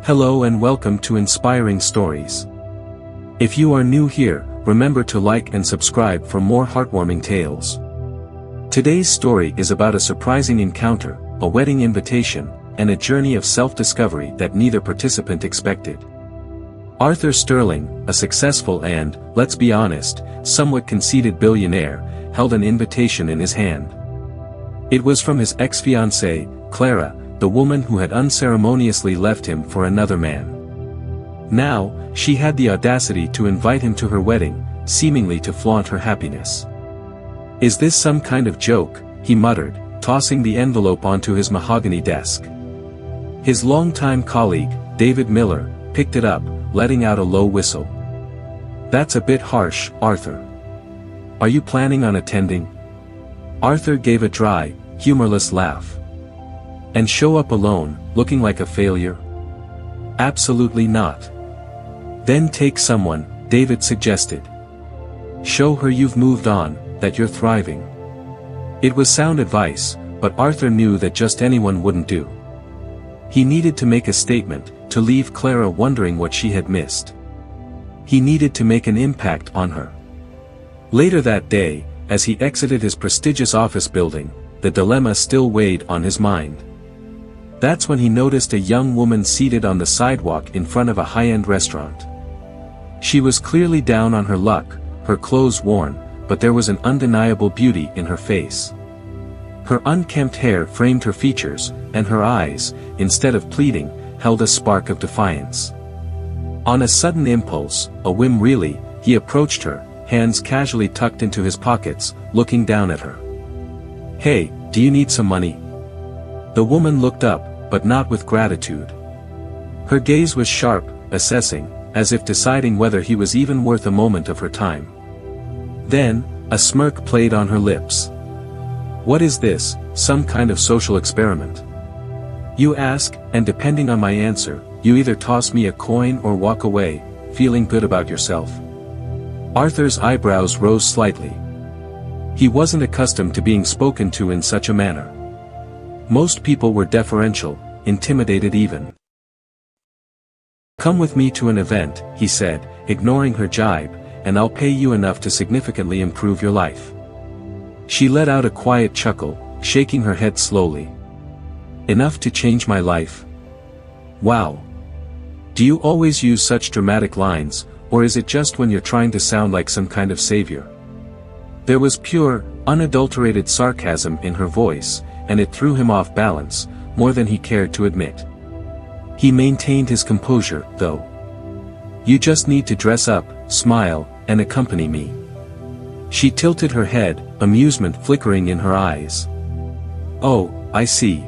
Hello and welcome to Inspiring Stories. If you are new here, remember to like and subscribe for more heartwarming tales. Today's story is about a surprising encounter, a wedding invitation, and a journey of self-discovery that neither participant expected. Arthur Sterling, a successful and, let's be honest, somewhat conceited billionaire, held an invitation in his hand. It was from his ex-fiancée, Clara, the woman who had unceremoniously left him for another man. Now, she had the audacity to invite him to her wedding, seemingly to flaunt her happiness. "Is this some kind of joke?" he muttered, tossing the envelope onto his mahogany desk. His longtime colleague, David Miller, picked it up, letting out a low whistle. "That's a bit harsh, Arthur. Are you planning on attending?" Arthur gave a dry, humorless laugh. "And show up alone, looking like a failure?" "Absolutely not." "Then take someone," David suggested. "Show her you've moved on, that you're thriving." It was sound advice, but Arthur knew that just anyone wouldn't do. He needed to make a statement, to leave Clara wondering what she had missed. He needed to make an impact on her. Later that day, as he exited his prestigious office building, the dilemma still weighed on his mind. That's when he noticed a young woman seated on the sidewalk in front of a high-end restaurant. She was clearly down on her luck, her clothes worn, but there was an undeniable beauty in her face. Her unkempt hair framed her features, and her eyes, instead of pleading, held a spark of defiance. On a sudden impulse, a whim really, he approached her, hands casually tucked into his pockets, looking down at her. "Hey, do you need some money?" The woman looked up, but not with gratitude. Her gaze was sharp, assessing, as if deciding whether he was even worth a moment of her time. Then, a smirk played on her lips. "What is this, some kind of social experiment? You ask, and depending on my answer, you either toss me a coin or walk away, feeling good about yourself." Arthur's eyebrows rose slightly. He wasn't accustomed to being spoken to in such a manner. Most people were deferential, intimidated even. "Come with me to an event," he said, ignoring her jibe, "and I'll pay you enough to significantly improve your life." She let out a quiet chuckle, shaking her head slowly. "Enough to change my life? Wow. Do you always use such dramatic lines, or is it just when you're trying to sound like some kind of savior?" There was pure, unadulterated sarcasm in her voice, and it threw him off balance, more than he cared to admit. He maintained his composure, though. "You just need to dress up, smile, and accompany me." She tilted her head, amusement flickering in her eyes. "Oh, I see.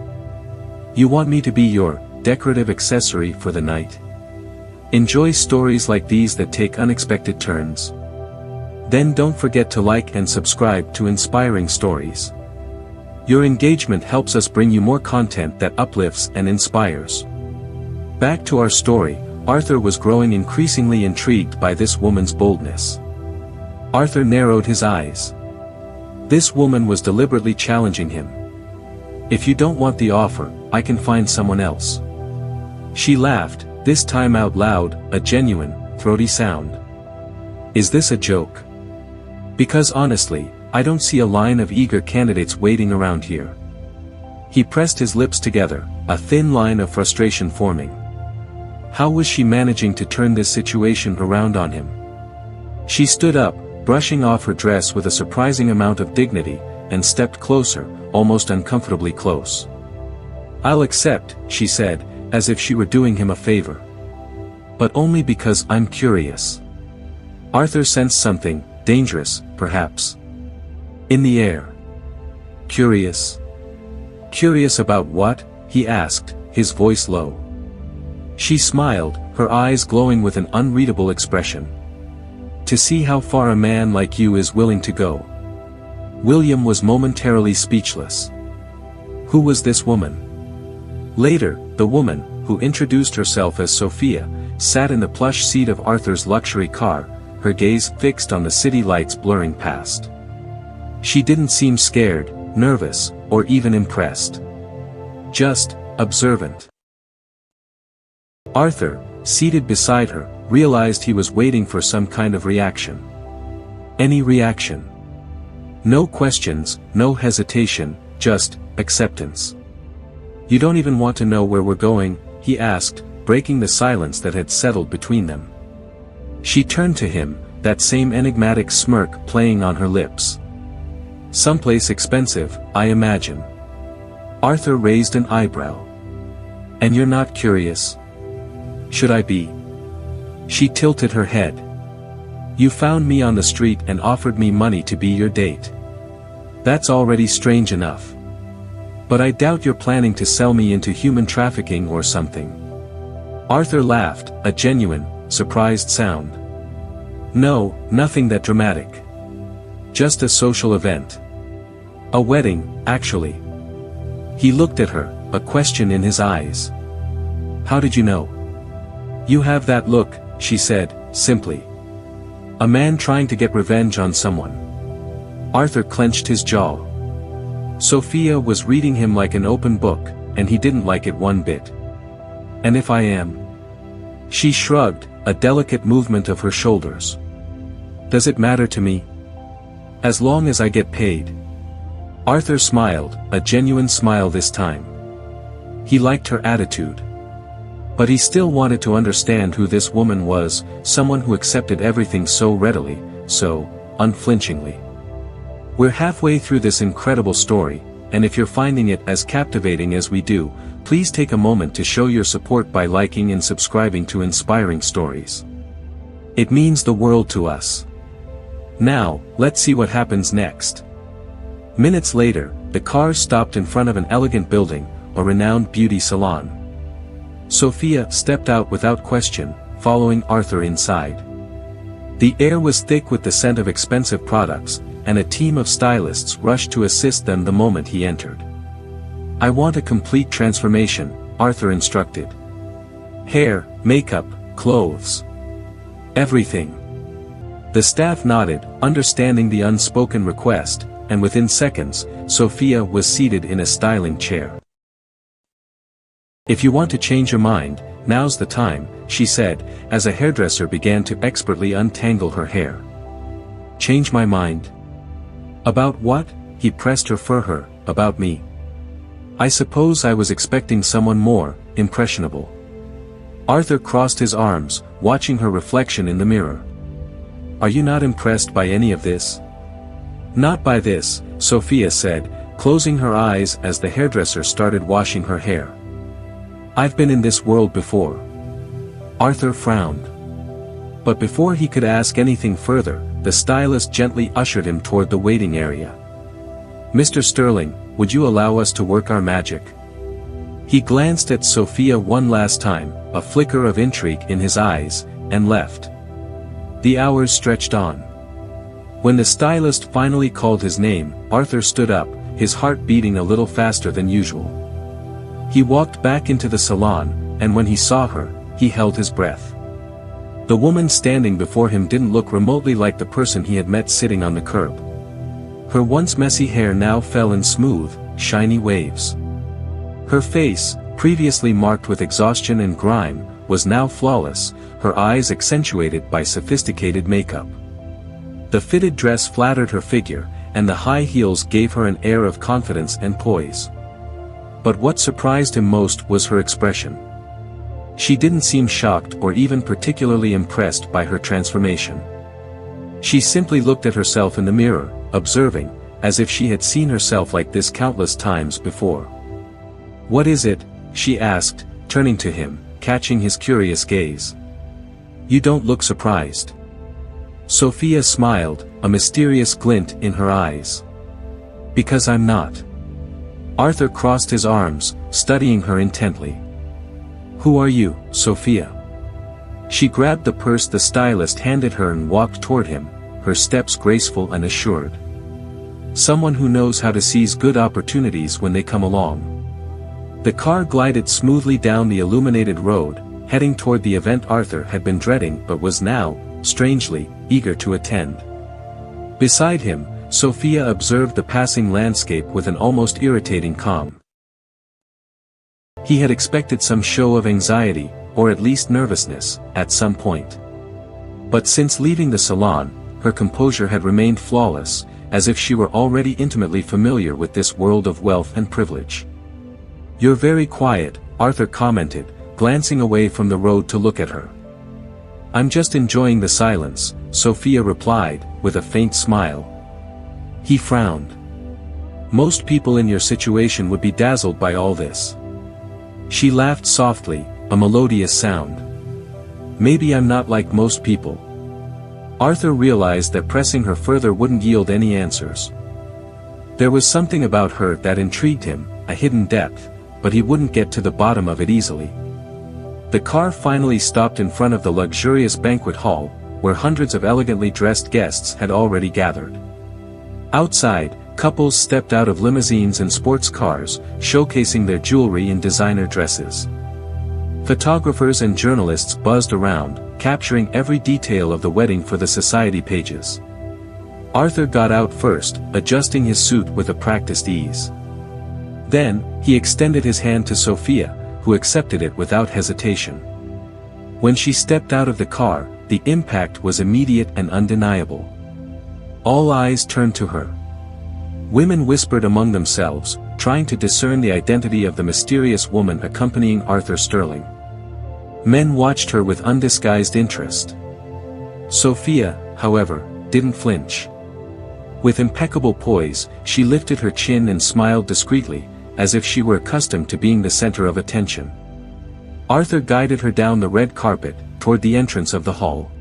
You want me to be your decorative accessory for the night? Enjoy stories like these that take unexpected turns? Then don't forget to like and subscribe to Inspiring Stories. Your engagement helps us bring you more content that uplifts and inspires." Back to our story, Arthur was growing increasingly intrigued by this woman's boldness. Arthur narrowed his eyes. This woman was deliberately challenging him. "If you don't want the offer, I can find someone else." She laughed, this time out loud, a genuine, throaty sound. "Is this a joke? Because honestly, I don't see a line of eager candidates waiting around here." He pressed his lips together, a thin line of frustration forming. How was she managing to turn this situation around on him? She stood up, brushing off her dress with a surprising amount of dignity, and stepped closer, almost uncomfortably close. "I'll accept," she said, as if she were doing him a favor. "But only because I'm curious." Arthur sensed something, dangerous, perhaps, in the air. "Curious? Curious about what?" he asked, his voice low. She smiled, her eyes glowing with an unreadable expression. "To see how far a man like you is willing to go." William was momentarily speechless. Who was this woman? Later, the woman, who introduced herself as Sophia, sat in the plush seat of Arthur's luxury car, her gaze fixed on the city lights blurring past. She didn't seem scared, nervous, or even impressed. Just, observant. Arthur, seated beside her, realized he was waiting for some kind of reaction. Any reaction. No questions, no hesitation, just acceptance. "You don't even want to know where we're going?" he asked, breaking the silence that had settled between them. She turned to him, that same enigmatic smirk playing on her lips. "Someplace expensive, I imagine." Arthur raised an eyebrow. "And you're not curious?" "Should I be?" She tilted her head. "You found me on the street and offered me money to be your date. That's already strange enough. But I doubt you're planning to sell me into human trafficking or something." Arthur laughed, a genuine, surprised sound. "No, nothing that dramatic. Just a social event. A wedding, actually." He looked at her, a question in his eyes. "How did you know?" "You have that look," she said, simply. "A man trying to get revenge on someone." Arthur clenched his jaw. Sophia was reading him like an open book, and he didn't like it one bit. "And if I am?" She shrugged, a delicate movement of her shoulders. "Does it matter to me? As long as I get paid." Arthur smiled, a genuine smile this time. He liked her attitude. But he still wanted to understand who this woman was, someone who accepted everything so readily, so unflinchingly. We're halfway through this incredible story, and if you're finding it as captivating as we do, please take a moment to show your support by liking and subscribing to Inspiring Stories. It means the world to us. Now, let's see what happens next. Minutes later, the car stopped in front of an elegant building, a renowned beauty salon. Sophia stepped out without question, following Arthur inside. The air was thick with the scent of expensive products, and a team of stylists rushed to assist them the moment he entered. "I want a complete transformation," Arthur instructed. "Hair, makeup, clothes. Everything." The staff nodded, understanding the unspoken request, and within seconds, Sophia was seated in a styling chair. "If you want to change your mind, now's the time," she said, as a hairdresser began to expertly untangle her hair. "Change my mind? About what?" He pressed her for her. "About me. I suppose I was expecting someone more impressionable." Arthur crossed his arms, watching her reflection in the mirror. "Are you not impressed by any of this?" "Not by this," Sophia said, closing her eyes as the hairdresser started washing her hair. "I've been in this world before." Arthur frowned. But before he could ask anything further, the stylist gently ushered him toward the waiting area. "Mr. Sterling, would you allow us to work our magic?" He glanced at Sophia one last time, a flicker of intrigue in his eyes, and left. The hours stretched on. When the stylist finally called his name, Arthur stood up, his heart beating a little faster than usual. He walked back into the salon, and when he saw her, he held his breath. The woman standing before him didn't look remotely like the person he had met sitting on the curb. Her once messy hair now fell in smooth, shiny waves. Her face, previously marked with exhaustion and grime, was now flawless, her eyes accentuated by sophisticated makeup. The fitted dress flattered her figure, and the high heels gave her an air of confidence and poise. But what surprised him most was her expression. She didn't seem shocked or even particularly impressed by her transformation. She simply looked at herself in the mirror, observing, as if she had seen herself like this countless times before. "What is it?" she asked, turning to him, catching his curious gaze. "You don't look surprised." Sophia smiled, a mysterious glint in her eyes. "Because I'm not." Arthur crossed his arms, studying her intently. "Who are you, Sophia?" She grabbed the purse the stylist handed her and walked toward him, her steps graceful and assured. "Someone who knows how to seize good opportunities when they come along." The car glided smoothly down the illuminated road, heading toward the event Arthur had been dreading but was now, strangely, eager to attend. Beside him, Sophia observed the passing landscape with an almost irritating calm. He had expected some show of anxiety, or at least nervousness, at some point. But since leaving the salon, her composure had remained flawless, as if she were already intimately familiar with this world of wealth and privilege. "You're very quiet," Arthur commented, glancing away from the road to look at her. "I'm just enjoying the silence," Sophia replied, with a faint smile. He frowned. "Most people in your situation would be dazzled by all this." She laughed softly, a melodious sound. "Maybe I'm not like most people." Arthur realized that pressing her further wouldn't yield any answers. There was something about her that intrigued him, a hidden depth, but he wouldn't get to the bottom of it easily. The car finally stopped in front of the luxurious banquet hall, where hundreds of elegantly dressed guests had already gathered. Outside, couples stepped out of limousines and sports cars, showcasing their jewelry and designer dresses. Photographers and journalists buzzed around, capturing every detail of the wedding for the society pages. Arthur got out first, adjusting his suit with a practiced ease. Then, he extended his hand to Sophia, who accepted it without hesitation. When she stepped out of the car, the impact was immediate and undeniable. All eyes turned to her. Women whispered among themselves, trying to discern the identity of the mysterious woman accompanying Arthur Sterling. Men watched her with undisguised interest. Sophia, however, didn't flinch. With impeccable poise, she lifted her chin and smiled discreetly, as if she were accustomed to being the center of attention. Arthur guided her down the red carpet, toward the entrance of the hall.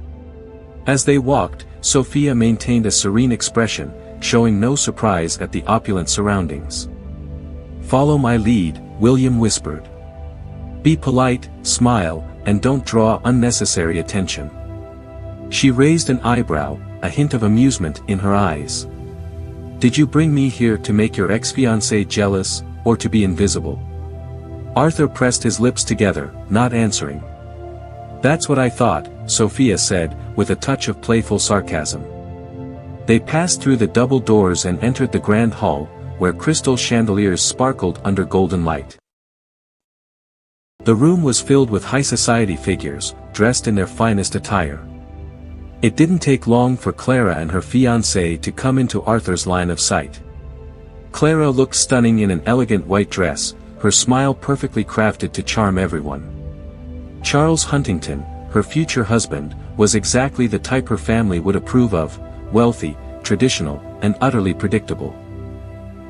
As they walked, Sophia maintained a serene expression, showing no surprise at the opulent surroundings. "Follow my lead," William whispered. "Be polite, smile, and don't draw unnecessary attention." She raised an eyebrow, a hint of amusement in her eyes. "Did you bring me here to make your ex-fiancée jealous, or to be invisible?" Arthur pressed his lips together, not answering. "That's what I thought," Sophia said, with a touch of playful sarcasm. They passed through the double doors and entered the grand hall, where crystal chandeliers sparkled under golden light. The room was filled with high society figures, dressed in their finest attire. It didn't take long for Clara and her fiancé to come into Arthur's line of sight. Clara looked stunning in an elegant white dress, her smile perfectly crafted to charm everyone. Charles Huntington, her future husband, was exactly the type her family would approve of, wealthy, traditional, and utterly predictable.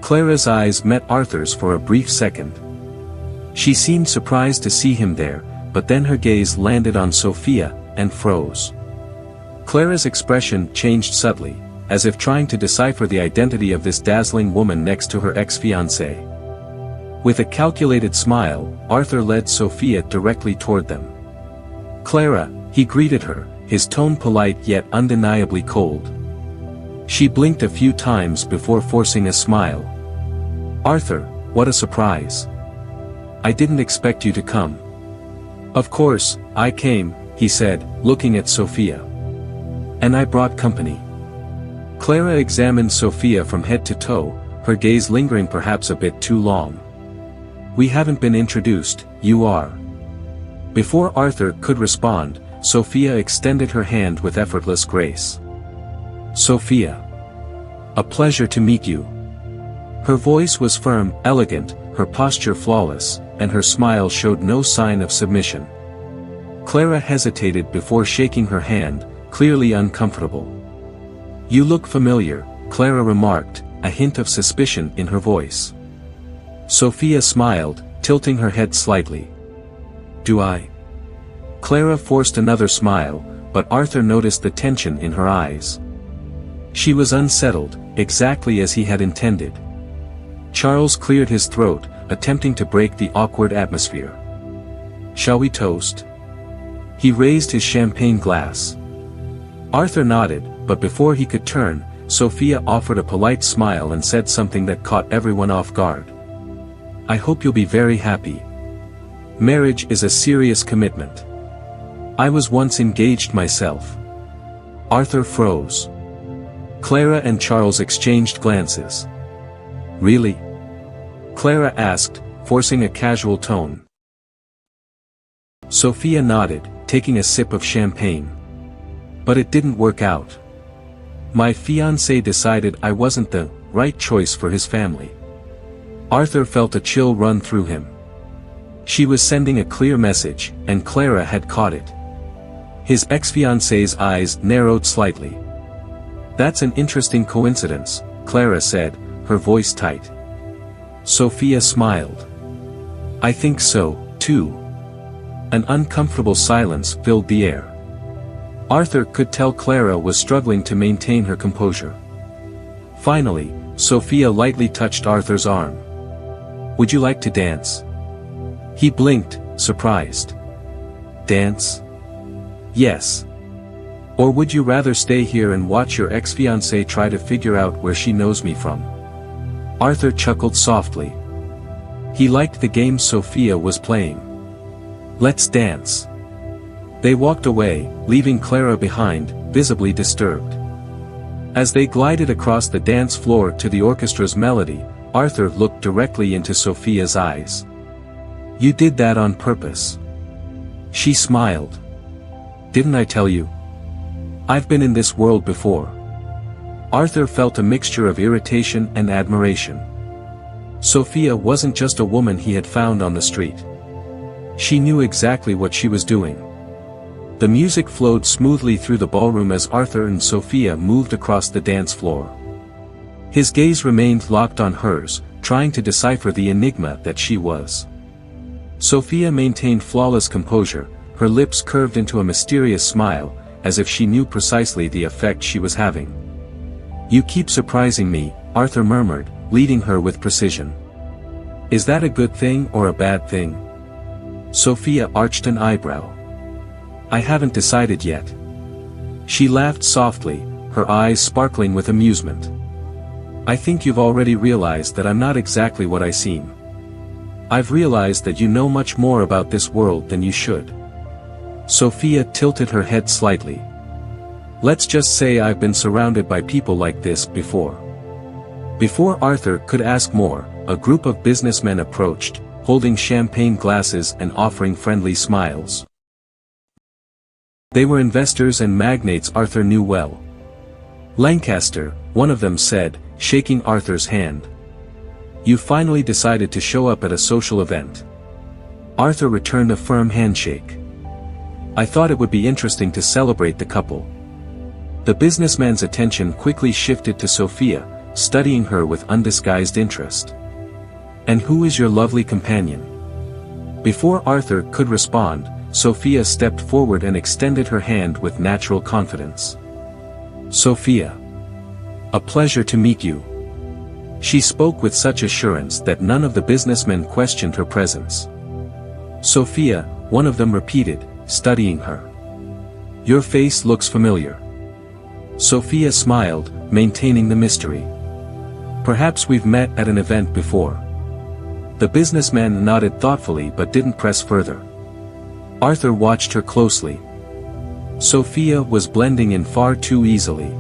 Clara's eyes met Arthur's for a brief second. She seemed surprised to see him there, but then her gaze landed on Sophia, and froze. Clara's expression changed subtly, as if trying to decipher the identity of this dazzling woman next to her ex-fiancé. With a calculated smile, Arthur led Sophia directly toward them. "Clara," he greeted her, his tone polite yet undeniably cold. She blinked a few times before forcing a smile. "Arthur, what a surprise. I didn't expect you to come." "Of course, I came," he said, looking at Sophia. "And I brought company." Clara examined Sophia from head to toe, her gaze lingering perhaps a bit too long. "We haven't been introduced, you are." Before Arthur could respond, Sophia extended her hand with effortless grace. "Sophia. A pleasure to meet you." Her voice was firm, elegant, her posture flawless, and her smile showed no sign of submission. Clara hesitated before shaking her hand, clearly uncomfortable. "You look familiar," Clara remarked, a hint of suspicion in her voice. Sophia smiled, tilting her head slightly. "Do I?" Clara forced another smile, but Arthur noticed the tension in her eyes. She was unsettled, exactly as he had intended. Charles cleared his throat, attempting to break the awkward atmosphere. "Shall we toast?" He raised his champagne glass. Arthur nodded, but before he could turn, Sophia offered a polite smile and said something that caught everyone off guard. "I hope you'll be very happy. Marriage is a serious commitment. I was once engaged myself." Arthur froze. Clara and Charles exchanged glances. "Really?" Clara asked, forcing a casual tone. Sophia nodded, taking a sip of champagne. But it didn't work out. My fiancé decided I wasn't the right choice for his family. Arthur felt a chill run through him. She was sending a clear message, and Clara had caught it. His ex-fiancée's eyes narrowed slightly. That's an interesting coincidence, Clara said, her voice tight. Sophia smiled. I think so, too. An uncomfortable silence filled the air. Arthur could tell Clara was struggling to maintain her composure. Finally, Sophia lightly touched Arthur's arm. Would you like to dance? He blinked, surprised. Dance? Yes. Or would you rather stay here and watch your ex-fiancée try to figure out where she knows me from? Arthur chuckled softly. He liked the game Sophia was playing. Let's dance. They walked away, leaving Clara behind, visibly disturbed. As they glided across the dance floor to the orchestra's melody, Arthur looked directly into Sophia's eyes. You did that on purpose. She smiled. Didn't I tell you? I've been in this world before. Arthur felt a mixture of irritation and admiration. Sophia wasn't just a woman he had found on the street. She knew exactly what she was doing. The music flowed smoothly through the ballroom as Arthur and Sophia moved across the dance floor. His gaze remained locked on hers, trying to decipher the enigma that she was. Sophia maintained flawless composure, her lips curved into a mysterious smile, as if she knew precisely the effect she was having. You keep surprising me, Arthur murmured, leading her with precision. Is that a good thing or a bad thing? Sophia arched an eyebrow. I haven't decided yet. She laughed softly, her eyes sparkling with amusement. I think you've already realized that I'm not exactly what I seem. I've realized that you know much more about this world than you should. Sophia tilted her head slightly. Let's just say I've been surrounded by people like this before. Before Arthur could ask more, a group of businessmen approached, holding champagne glasses and offering friendly smiles. They were investors and magnates Arthur knew well. Lancaster, one of them said, shaking Arthur's hand. You finally decided to show up at a social event. Arthur returned a firm handshake. I thought it would be interesting to celebrate the couple. The businessman's attention quickly shifted to Sophia, studying her with undisguised interest. And who is your lovely companion? Before Arthur could respond, Sophia stepped forward and extended her hand with natural confidence. Sophia. A pleasure to meet you. She spoke with such assurance that none of the businessmen questioned her presence. Sophia, one of them repeated, studying her. Your face looks familiar. Sophia smiled, maintaining the mystery. Perhaps we've met at an event before. The businessman nodded thoughtfully but didn't press further. Arthur watched her closely. Sophia was blending in far too easily.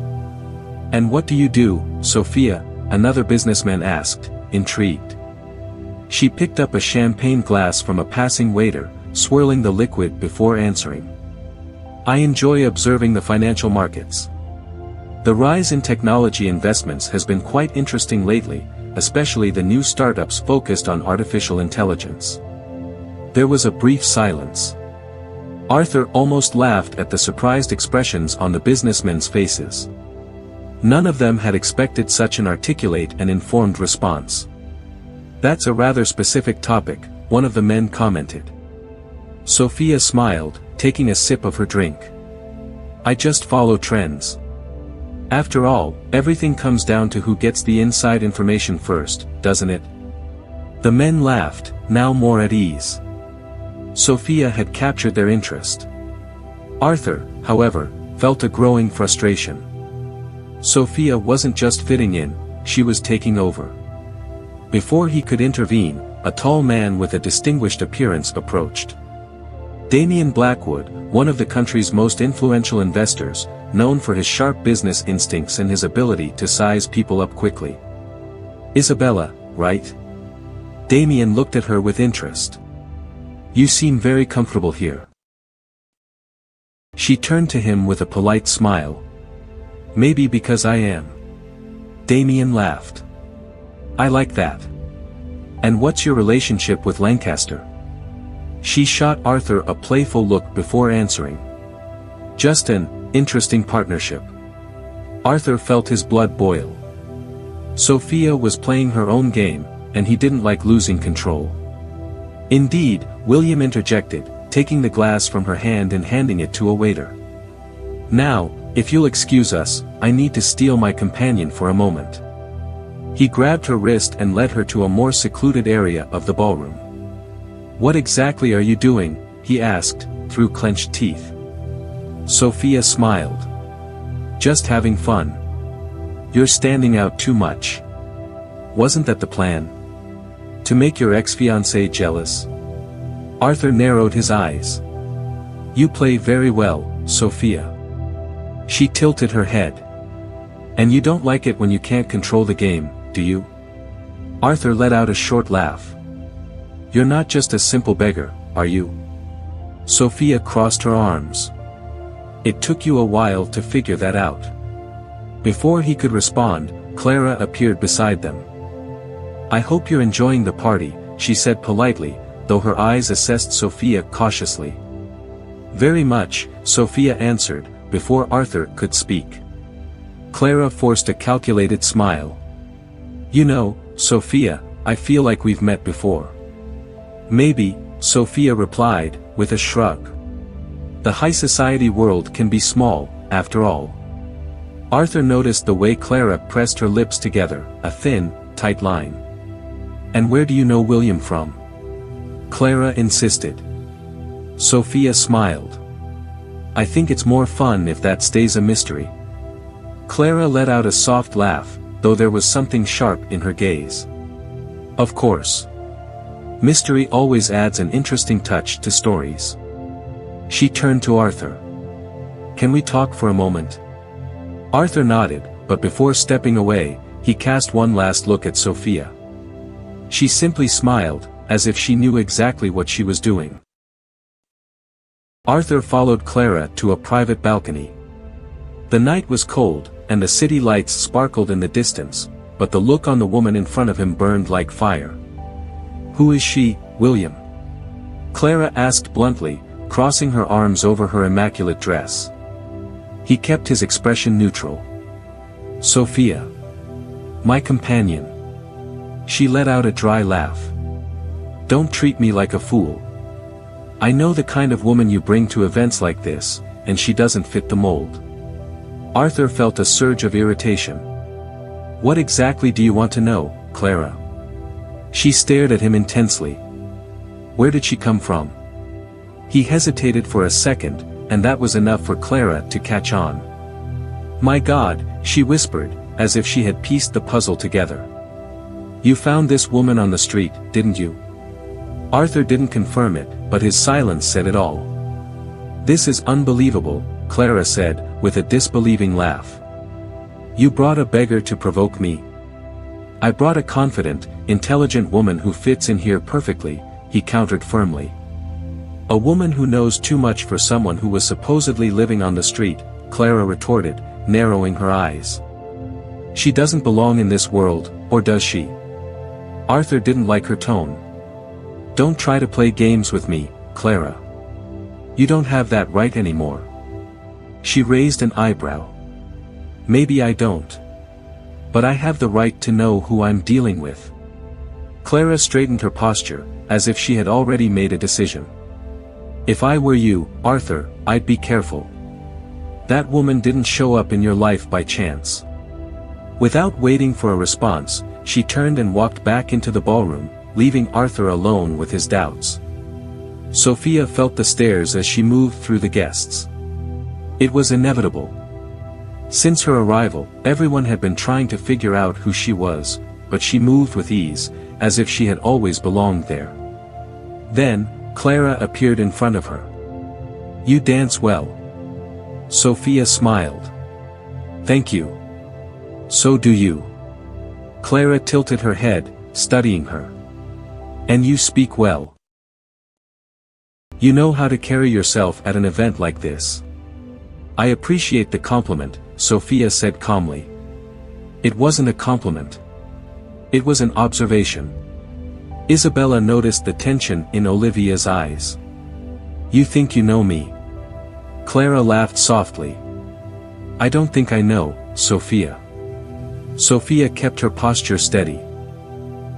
And what do you do, Sophia? Another businessman asked, intrigued. She picked up a champagne glass from a passing waiter, swirling the liquid before answering. I enjoy observing the financial markets. The rise in technology investments has been quite interesting lately, especially the new startups focused on artificial intelligence. There was a brief silence. Arthur almost laughed at the surprised expressions on the businessmen's faces. None of them had expected such an articulate and informed response. That's a rather specific topic, one of the men commented. Sophia smiled, taking a sip of her drink. I just follow trends. After all, everything comes down to who gets the inside information first, doesn't it? The men laughed, now more at ease. Sophia had captured their interest. Arthur, however, felt a growing frustration. Sophia wasn't just fitting in, she was taking over. Before he could intervene, a tall man with a distinguished appearance approached. Damian Blackwood, one of the country's most influential investors, known for his sharp business instincts and his ability to size people up quickly. Isabella, right? Damian looked at her with interest. You seem very comfortable here. She turned to him with a polite smile. Maybe because I am. Damien laughed. I like that. And what's your relationship with Lancaster? She shot Arthur a playful look before answering. Just an interesting partnership. Arthur felt his blood boil. Sophia was playing her own game, and he didn't like losing control. Indeed, William interjected, taking the glass from her hand and handing it to a waiter. Now, if you'll excuse us, I need to steal my companion for a moment. He grabbed her wrist and led her to a more secluded area of the ballroom. What exactly are you doing? He asked, through clenched teeth. Sophia smiled. Just having fun. You're standing out too much. Wasn't that the plan? To make your ex-fiancée jealous? Arthur narrowed his eyes. You play very well, Sophia. She tilted her head. And you don't like it when you can't control the game, do you? Arthur let out a short laugh. You're not just a simple beggar, are you? Sophia crossed her arms. It took you a while to figure that out. Before he could respond, Clara appeared beside them. I hope you're enjoying the party, she said politely, though her eyes assessed Sophia cautiously. Very much, Sophia answered, before Arthur could speak. Clara forced a calculated smile. You know, Sophia, I feel like we've met before. Maybe, Sophia replied, with a shrug. The high society world can be small, after all. Arthur noticed the way Clara pressed her lips together, a thin, tight line. And where do you know William from? Clara insisted. Sophia smiled. I think it's more fun if that stays a mystery. Clara let out a soft laugh, though there was something sharp in her gaze. Of course. Mystery always adds an interesting touch to stories. She turned to Arthur. Can we talk for a moment? Arthur nodded, but before stepping away, he cast one last look at Sophia. She simply smiled, as if she knew exactly what she was doing. Arthur followed Clara to a private balcony. The night was cold, and the city lights sparkled in the distance, but the look on the woman in front of him burned like fire. Who is she, William? Clara asked bluntly, crossing her arms over her immaculate dress. He kept his expression neutral. Sophia. My companion. She let out a dry laugh. Don't treat me like a fool. I know the kind of woman you bring to events like this, and she doesn't fit the mold. Arthur felt a surge of irritation. What exactly do you want to know, Clara? She stared at him intensely. Where did she come from? He hesitated for a second, and that was enough for Clara to catch on. My God, she whispered, as if she had pieced the puzzle together. You found this woman on the street, didn't you? Arthur didn't confirm it, but his silence said it all. This is unbelievable, Clara said, with a disbelieving laugh. You brought a beggar to provoke me? I brought a confident, intelligent woman who fits in here perfectly, he countered firmly. A woman who knows too much for someone who was supposedly living on the street, Clara retorted, narrowing her eyes. She doesn't belong in this world, or does she? Arthur didn't like her tone. Don't try to play games with me, Clara. You don't have that right anymore. She raised an eyebrow. Maybe I don't. But I have the right to know who I'm dealing with. Clara straightened her posture, as if she had already made a decision. If I were you, Arthur, I'd be careful. That woman didn't show up in your life by chance. Without waiting for a response, she turned and walked back into the ballroom, leaving Arthur alone with his doubts. Sophia felt the stares as she moved through the guests. It was inevitable. Since her arrival, everyone had been trying to figure out who she was, but she moved with ease, as if she had always belonged there. Then, Clara appeared in front of her. You dance well. Sophia smiled. Thank you. So do you. Clara tilted her head, studying her. And you speak well. You know how to carry yourself at an event like this. I appreciate the compliment, Sophia said calmly. It wasn't a compliment. It was an observation. Isabella noticed the tension in Olivia's eyes. You think you know me? Clara laughed softly. I don't think I know, Sophia. Sophia kept her posture steady.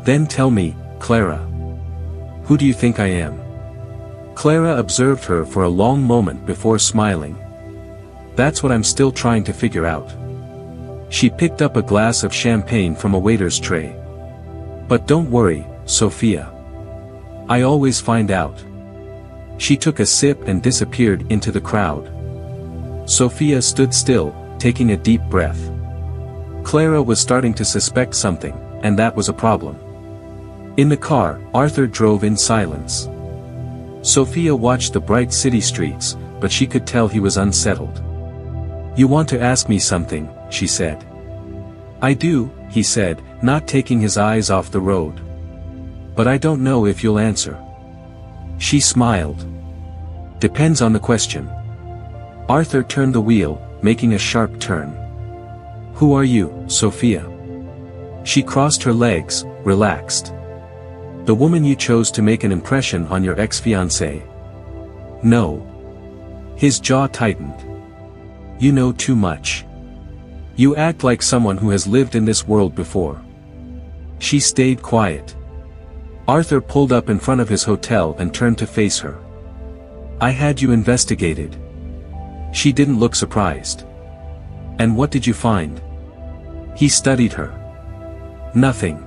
Then tell me, Clara. Who do you think I am? Clara observed her for a long moment before smiling. That's what I'm still trying to figure out. She picked up a glass of champagne from a waiter's tray. But don't worry, Sophia. I always find out. She took a sip and disappeared into the crowd. Sophia stood still, taking a deep breath. Clara was starting to suspect something, and that was a problem. In the car, Arthur drove in silence. Sophia watched the bright city streets, but she could tell he was unsettled. You want to ask me something, she said. I do, he said, not taking his eyes off the road. But I don't know if you'll answer. She smiled. Depends on the question. Arthur turned the wheel, making a sharp turn. Who are you, Sophia? She crossed her legs, relaxed. The woman you chose to make an impression on your ex-fiancée. No. His jaw tightened. You know too much. You act like someone who has lived in this world before. She stayed quiet. Arthur pulled up in front of his hotel and turned to face her. I had you investigated. She didn't look surprised. And what did you find? He studied her. Nothing.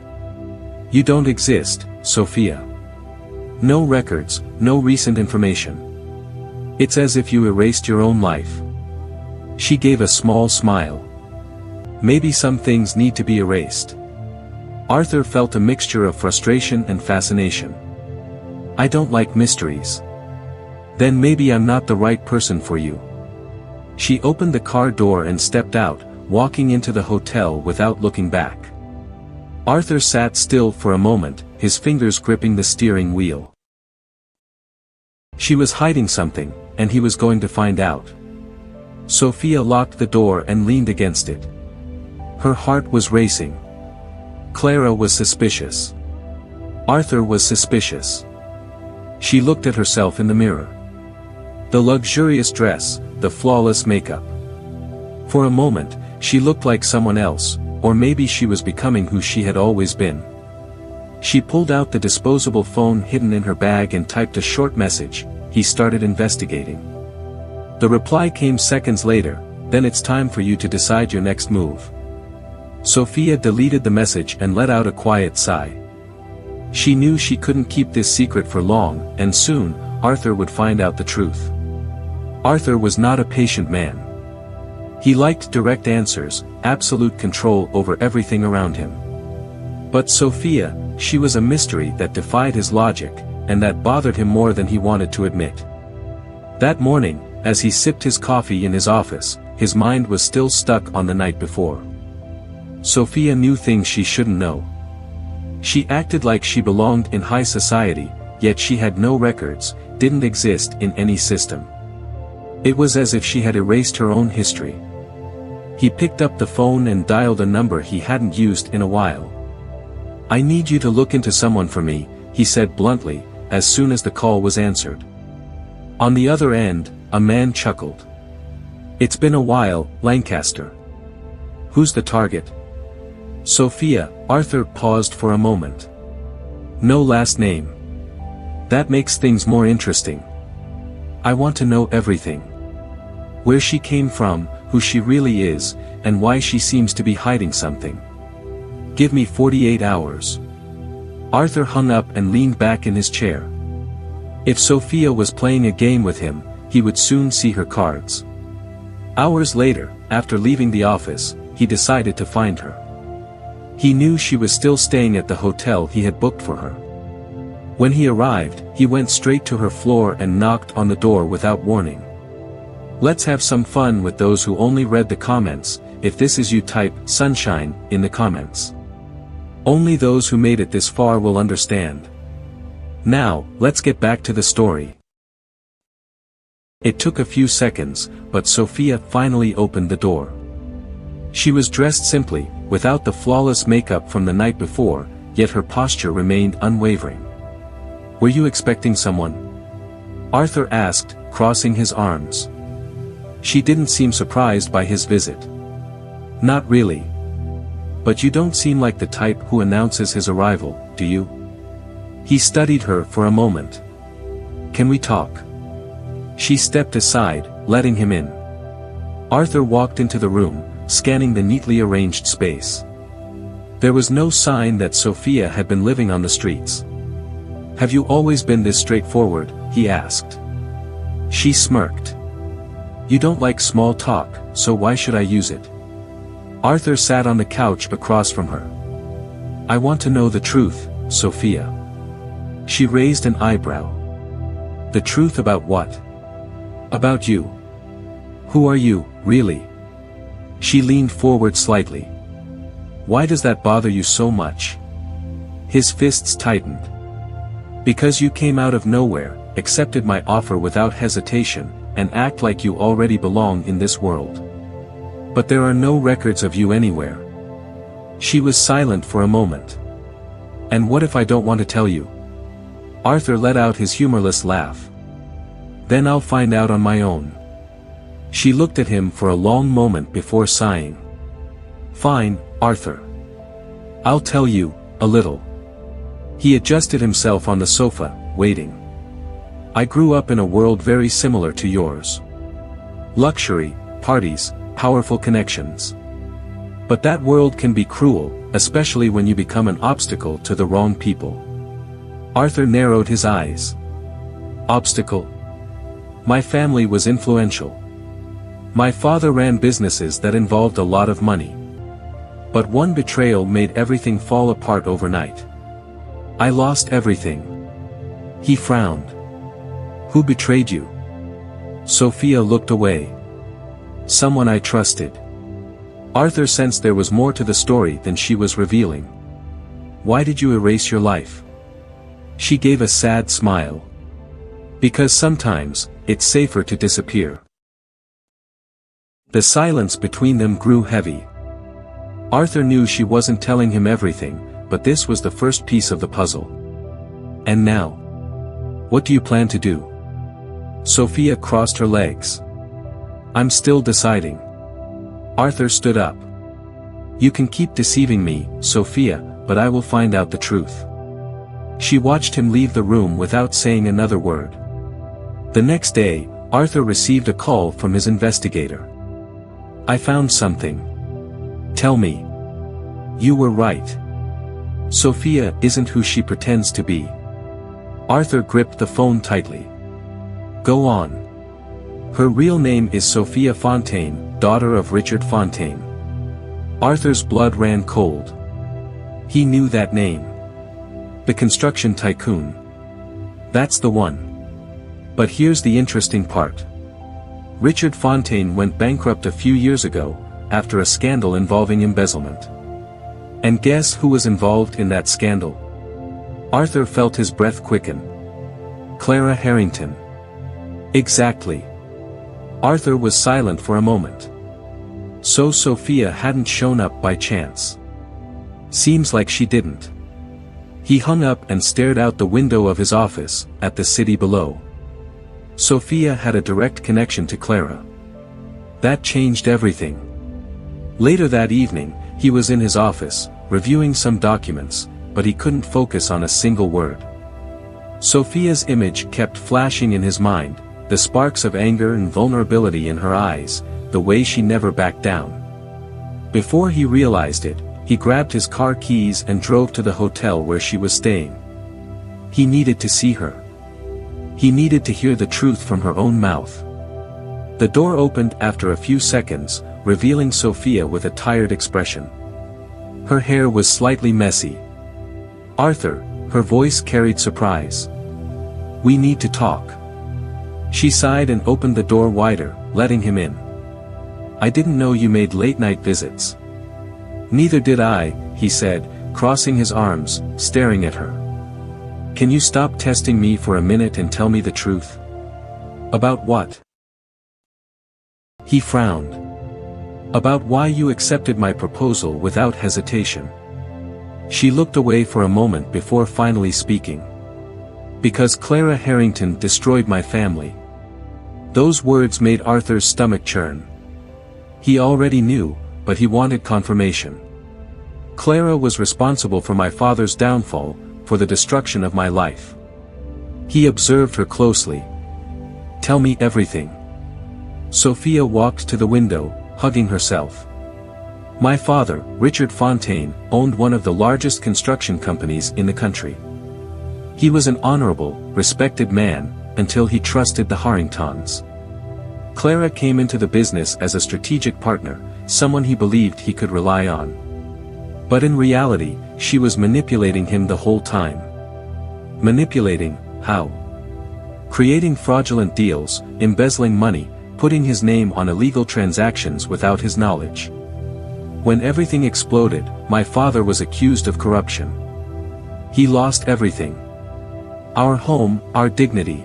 You don't exist, Sophia. No records, no recent information. It's as if you erased your own life. She gave a small smile. Maybe some things need to be erased. Arthur felt a mixture of frustration and fascination. I don't like mysteries. Then maybe I'm not the right person for you. She opened the car door and stepped out, walking into the hotel without looking back. Arthur sat still for a moment, his fingers gripping the steering wheel. She was hiding something, and he was going to find out. Sophia locked the door and leaned against it. Her heart was racing. Clara was suspicious. Arthur was suspicious. She looked at herself in the mirror. The luxurious dress, the flawless makeup. For a moment, she looked like someone else, or maybe she was becoming who she had always been. She pulled out the disposable phone hidden in her bag and typed a short message. He started investigating. The reply came seconds later. Then it's time for you to decide your next move. Sophia deleted the message and let out a quiet sigh. She knew she couldn't keep this secret for long, and soon, Arthur would find out the truth. Arthur was not a patient man. He liked direct answers, absolute control over everything around him. But Sophia, she was a mystery that defied his logic, and that bothered him more than he wanted to admit. That morning, as he sipped his coffee in his office, his mind was still stuck on the night before. Sophia knew things she shouldn't know. She acted like she belonged in high society, yet she had no records, didn't exist in any system. It was as if she had erased her own history. He picked up the phone and dialed a number he hadn't used in a while. I need you to look into someone for me, he said bluntly, as soon as the call was answered. On the other end, a man chuckled. It's been a while, Lancaster. Who's the target? Sophia. Arthur paused for a moment. No last name. That makes things more interesting. I want to know everything. Where she came from, who she really is, and why she seems to be hiding something. Give me 48 hours. Arthur hung up and leaned back in his chair. If Sophia was playing a game with him, he would soon see her cards. Hours later, after leaving the office, he decided to find her. He knew she was still staying at the hotel he had booked for her. When he arrived, he went straight to her floor and knocked on the door without warning. Let's have some fun with those who only read the comments. If this is you, type sunshine in the comments. Only those who made it this far will understand. Now, let's get back to the story. It took a few seconds, but Sophia finally opened the door. She was dressed simply, without the flawless makeup from the night before, yet her posture remained unwavering. "Were you expecting someone?" Arthur asked, crossing his arms. She didn't seem surprised by his visit. "Not really. But you don't seem like the type who announces his arrival, do you?" He studied her for a moment. "Can we talk?" She stepped aside, letting him in. Arthur walked into the room, scanning the neatly arranged space. There was no sign that Sophia had been living on the streets. "Have you always been this straightforward?" he asked. She smirked. "You don't like small talk, so why should I use it?" Arthur sat on the couch across from her. "I want to know the truth, Sophia." She raised an eyebrow. "The truth about what?" "About you. Who are you, really?" She leaned forward slightly. "Why does that bother you so much?" His fists tightened. "Because you came out of nowhere, accepted my offer without hesitation, and act like you already belong in this world. But there are no records of you anywhere." She was silent for a moment. "And what if I don't want to tell you?" Arthur let out his humorless laugh. "Then I'll find out on my own." She looked at him for a long moment before sighing. "Fine, Arthur. I'll tell you, a little." He adjusted himself on the sofa, waiting. "I grew up in a world very similar to yours. Luxury, parties, powerful connections. But that world can be cruel, especially when you become an obstacle to the wrong people." Arthur narrowed his eyes. "Obstacle? My family was influential. My father ran businesses that involved a lot of money. But one betrayal made everything fall apart overnight. I lost everything." He frowned. "Who betrayed you?" Sophia looked away. "Someone I trusted." Arthur sensed there was more to the story than she was revealing. "Why did you erase your life?" She gave a sad smile. "Because sometimes, it's safer to disappear." The silence between them grew heavy. Arthur knew she wasn't telling him everything, but this was the first piece of the puzzle. "And now? What do you plan to do?" Sophia crossed her legs. "I'm still deciding." Arthur stood up. "You can keep deceiving me, Sophia, but I will find out the truth." She watched him leave the room without saying another word. The next day, Arthur received a call from his investigator. "I found something." "Tell me." "You were right. Sophia isn't who she pretends to be." Arthur gripped the phone tightly. "Go on." "Her real name is Sophia Fontaine, daughter of Richard Fontaine." Arthur's blood ran cold. He knew that name. The construction tycoon. That's the one. But here's the interesting part. Richard Fontaine went bankrupt a few years ago, after a scandal involving embezzlement. And guess who was involved in that scandal? Arthur felt his breath quicken. Clara Harrington. Exactly. Arthur was silent for a moment. So Sophia hadn't shown up by chance. Seems like she didn't. He hung up and stared out the window of his office, at the city below. Sophia had a direct connection to Clara. That changed everything. Later that evening, he was in his office, reviewing some documents, but he couldn't focus on a single word. Sophia's image kept flashing in his mind, the sparks of anger and vulnerability in her eyes, the way she never backed down. Before he realized it, he grabbed his car keys and drove to the hotel where she was staying. He needed to see her. He needed to hear the truth from her own mouth. The door opened after a few seconds, revealing Sophia with a tired expression. Her hair was slightly messy. "Arthur," her voice carried surprise. "We need to talk." She sighed and opened the door wider, letting him in. "I didn't know you made late-night visits." "Neither did I," he said, crossing his arms, staring at her. "Can you stop testing me for a minute and tell me the truth?" "About what?" He frowned. About why you accepted my proposal without hesitation. She looked away for a moment before finally speaking. Because Clara Harrington destroyed my family. Those words made Arthur's stomach churn. He already knew, but he wanted confirmation. Clara was responsible for my father's downfall, for the destruction of my life. He observed her closely. Tell me everything. Sophia walked to the window, hugging herself. My father, Richard Fontaine, owned one of the largest construction companies in the country. He was an honorable, respected man, until he trusted the Harringtons. Clara came into the business as a strategic partner, someone he believed he could rely on. But in reality, she was manipulating him the whole time. Manipulating, how? Creating fraudulent deals, embezzling money, putting his name on illegal transactions without his knowledge. When everything exploded, my father was accused of corruption. He lost everything. Our home, our dignity.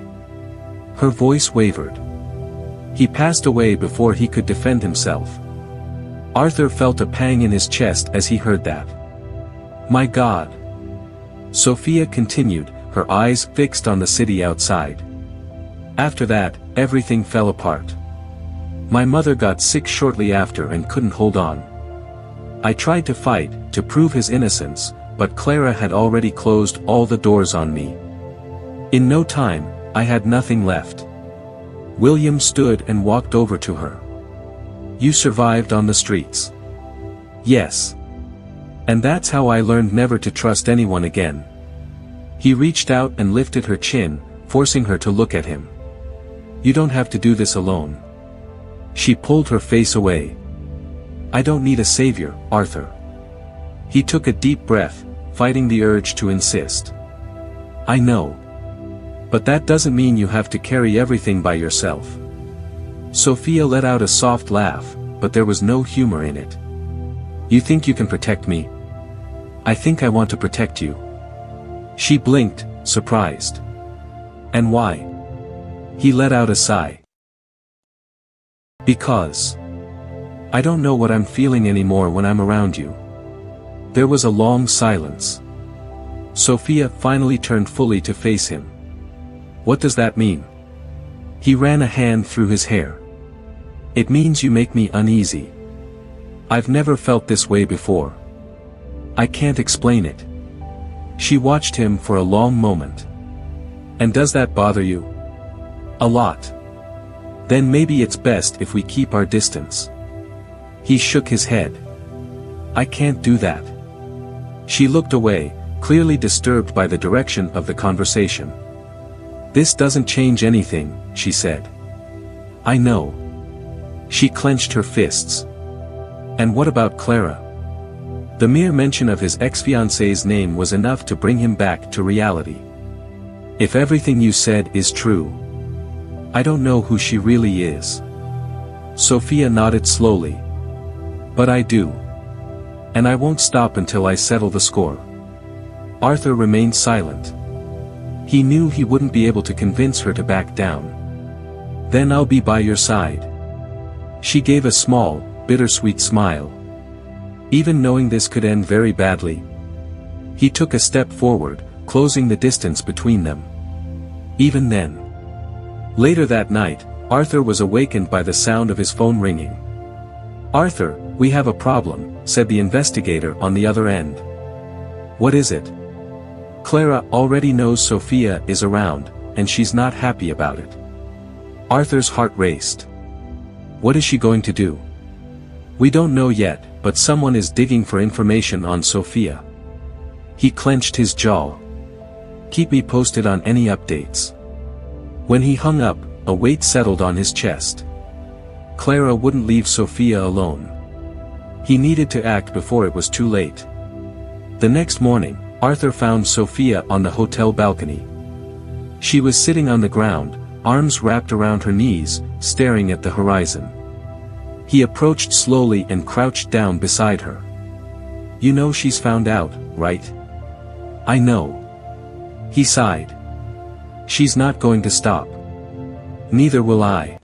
Her voice wavered. He passed away before he could defend himself. Arthur felt a pang in his chest as he heard that. My God. Sophia continued, her eyes fixed on the city outside. After that, everything fell apart. My mother got sick shortly after and couldn't hold on. I tried to fight, to prove his innocence, but Clara had already closed all the doors on me. In no time, I had nothing left. William stood and walked over to her. You survived on the streets. Yes. And that's how I learned never to trust anyone again. He reached out and lifted her chin, forcing her to look at him. You don't have to do this alone. She pulled her face away. I don't need a savior, Arthur. He took a deep breath, fighting the urge to insist. I know. But that doesn't mean you have to carry everything by yourself. Sophia let out a soft laugh, but there was no humor in it. You think you can protect me? I think I want to protect you. She blinked, surprised. And why? He let out a sigh. Because. I don't know what I'm feeling anymore when I'm around you. There was a long silence. Sophia finally turned fully to face him. What does that mean? He ran a hand through his hair. It means you make me uneasy. I've never felt this way before. I can't explain it. She watched him for a long moment. And does that bother you? A lot. Then maybe it's best if we keep our distance. He shook his head. I can't do that. She looked away, clearly disturbed by the direction of the conversation. This doesn't change anything, she said. I know. She clenched her fists. And what about Clara? The mere mention of his ex-fiancée's name was enough to bring him back to reality. If everything you said is true. I don't know who she really is. Sophia nodded slowly. But I do. And I won't stop until I settle the score. Arthur remained silent. He knew he wouldn't be able to convince her to back down. Then I'll be by your side. She gave a small, bittersweet smile. Even knowing this could end very badly. He took a step forward, closing the distance between them. Even then. Later that night, Arthur was awakened by the sound of his phone ringing. Arthur, we have a problem, said the investigator on the other end. What is it? Clara already knows Sophia is around, and she's not happy about it. Arthur's heart raced. What is she going to do? We don't know yet, but someone is digging for information on Sophia. He clenched his jaw. Keep me posted on any updates. When he hung up, a weight settled on his chest. Clara wouldn't leave Sophia alone. He needed to act before it was too late. The next morning, Arthur found Sophia on the hotel balcony. She was sitting on the ground, arms wrapped around her knees, staring at the horizon. He approached slowly and crouched down beside her. You know she's found out, right? I know. He sighed. She's not going to stop. Neither will I.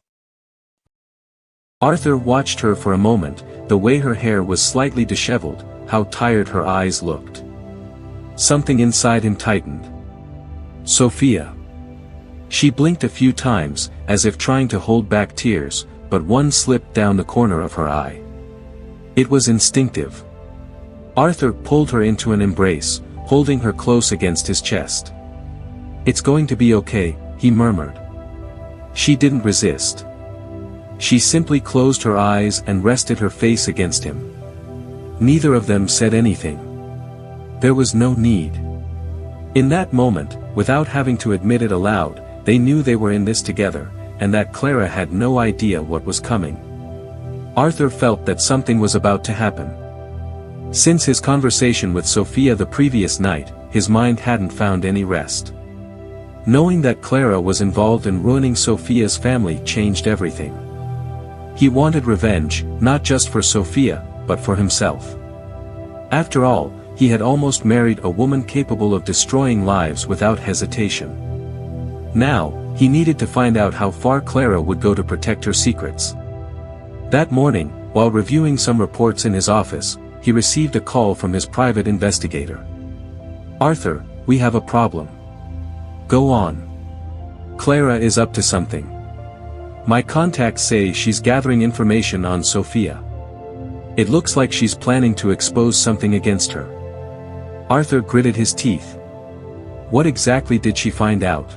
Arthur watched her for a moment, the way her hair was slightly disheveled, how tired her eyes looked. Something inside him tightened. Sophia. She blinked a few times, as if trying to hold back tears, but one slipped down the corner of her eye. It was instinctive. Arthur pulled her into an embrace, holding her close against his chest. "It's going to be okay," he murmured. She didn't resist. She simply closed her eyes and rested her face against him. Neither of them said anything. There was no need. In that moment, without having to admit it aloud, they knew they were in this together, and that Clara had no idea what was coming. Arthur felt that something was about to happen. Since his conversation with Sophia the previous night, his mind hadn't found any rest. Knowing that Clara was involved in ruining Sophia's family changed everything. He wanted revenge, not just for Sophia, but for himself. After all, he had almost married a woman capable of destroying lives without hesitation. Now, he needed to find out how far Clara would go to protect her secrets. That morning, while reviewing some reports in his office, he received a call from his private investigator. "Arthur, we have a problem." "Go on." "Clara is up to something. My contacts say she's gathering information on Sophia. It looks like she's planning to expose something against her." Arthur gritted his teeth. "What exactly did she find out?"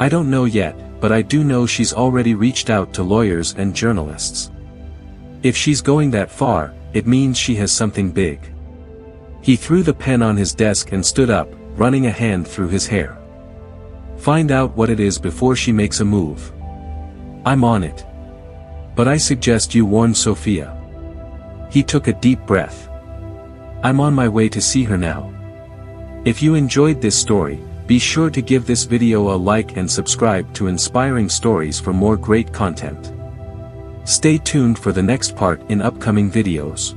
"I don't know yet, but I do know she's already reached out to lawyers and journalists. If she's going that far, it means she has something big." He threw the pen on his desk and stood up, running a hand through his hair. "Find out what it is before she makes a move." "I'm on it. But I suggest you warn Sophia." He took a deep breath. "I'm on my way to see her now." If you enjoyed this story, be sure to give this video a like and subscribe to Inspiring Stories for more great content. Stay tuned for the next part in upcoming videos.